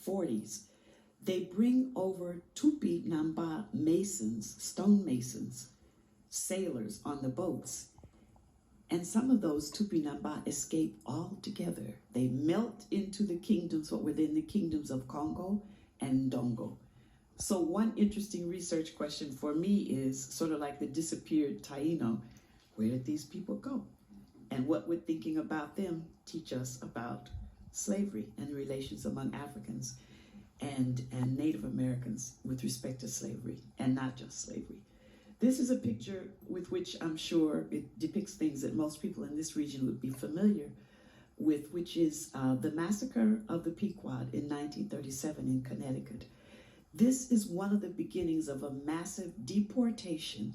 40s, they bring over Tupi Namba masons, stone masons, sailors on the boats. And some of those Tupi Namba escape altogether. They melt into the kingdoms, what within the kingdoms of Congo and Ndongo. So one interesting research question for me is sort of like the disappeared Taino. Where did these people go? And what would thinking about them teach us about slavery and the relations among Africans and Native Americans with respect to slavery, and not just slavery. This is a picture with which I'm sure it depicts things that most people in this region would be familiar with, which is the massacre of the Pequod in 1937 in Connecticut. This is one of the beginnings of a massive deportation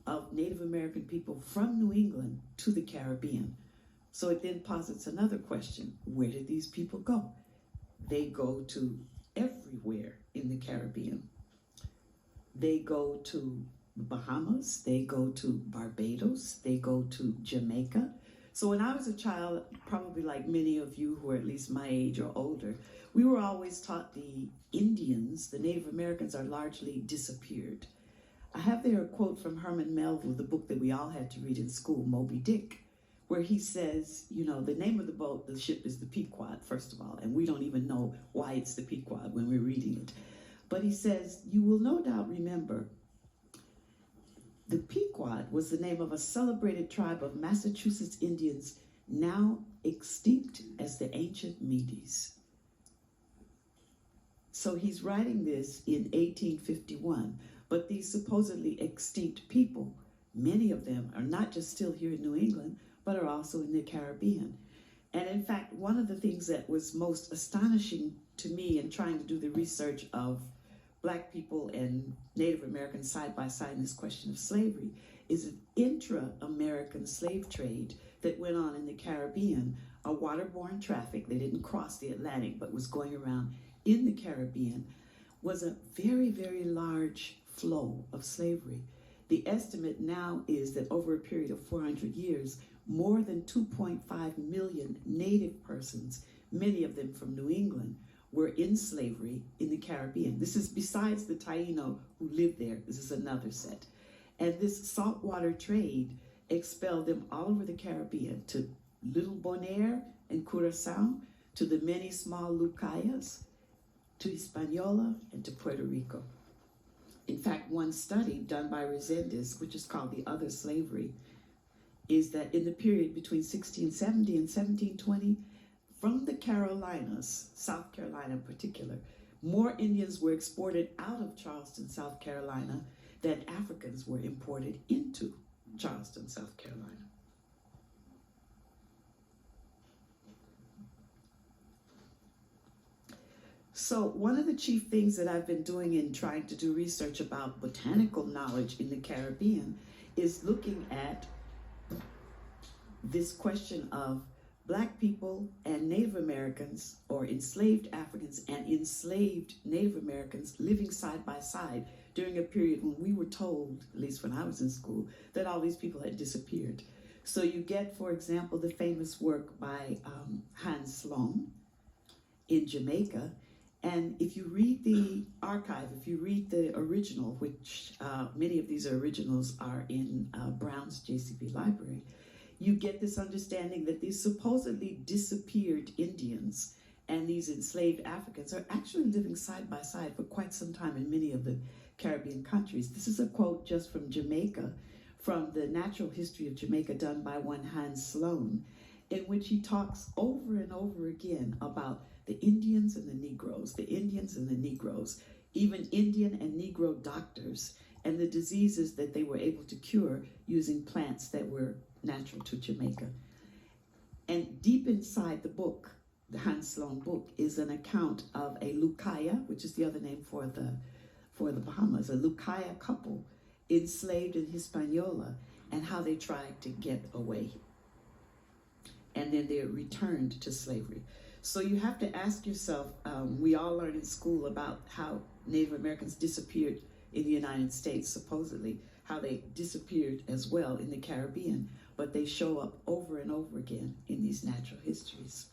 of Native American people from New England to the Caribbean. So it then posits another question: where did these people go? They go to everywhere in the Caribbean. They go to the Bahamas, they go to Barbados, they go to Jamaica. So when I was a child, probably like many of you who are at least my age or older, we were always taught the Indians, the Native Americans, are largely disappeared. I have there a quote from Herman Melville, the book that we all had to read in school, Moby Dick, where he says, you know, the name of the boat, the ship is the Pequod, first of all, and we don't even know why it's the Pequod when we're reading it. But he says, you will no doubt remember, the Pequod was the name of a celebrated tribe of Massachusetts Indians, now extinct as the ancient Medes. So he's writing this in 1851, but these supposedly extinct people, many of them are not just still here in New England, but are also in the Caribbean. And in fact, one of the things that was most astonishing to me in trying to do the research of Black people and Native Americans side by side in this question of slavery is an intra-American slave trade that went on in the Caribbean, a waterborne traffic. They didn't cross the Atlantic, but was going around in the Caribbean, was a very, very large flow of slavery. The estimate now is that over a period of 400 years, more than 2.5 million Native persons, many of them from New England, were in slavery in the Caribbean. This is besides the Taino who lived there. This is another set. And this saltwater trade expelled them all over the Caribbean, to Little Bonaire and Curacao, to the many small Lucayas, to Hispaniola, and to Puerto Rico. In fact, one study done by Resendez, which is called The Other Slavery, is that in the period between 1670 and 1720, from the Carolinas, South Carolina in particular, more Indians were exported out of Charleston, South Carolina, than Africans were imported into Charleston, South Carolina. So one of the chief things that I've been doing in trying to do research about botanical knowledge in the Caribbean is looking at this question of Black people and Native Americans, or enslaved Africans and enslaved Native Americans, living side by side during a period when we were told, at least when I was in school, that all these people had disappeared. So you get, for example, the famous work by Hans Sloane in Jamaica. And if you read the archive, if you read the original, which many of these originals are in Brown's JCB library, you get this understanding that these supposedly disappeared Indians and these enslaved Africans are actually living side by side for quite some time in many of the Caribbean countries. This is a quote just from Jamaica, from the Natural History of Jamaica done by one Hans Sloane, in which he talks over and over again about the Indians and the Negroes, the Indians and the Negroes, even Indian and Negro doctors, and the diseases that they were able to cure using plants that were natural to Jamaica. And deep inside the book, the Hans Sloane book, is an account of a Lucaya, which is the other name for the Bahamas, a Lucaya couple enslaved in Hispaniola, and how they tried to get away. And then they returned to slavery. So you have to ask yourself, we all learn in school about how Native Americans disappeared in the United States, supposedly, how they disappeared as well in the Caribbean, but they show up over and over again in these natural histories.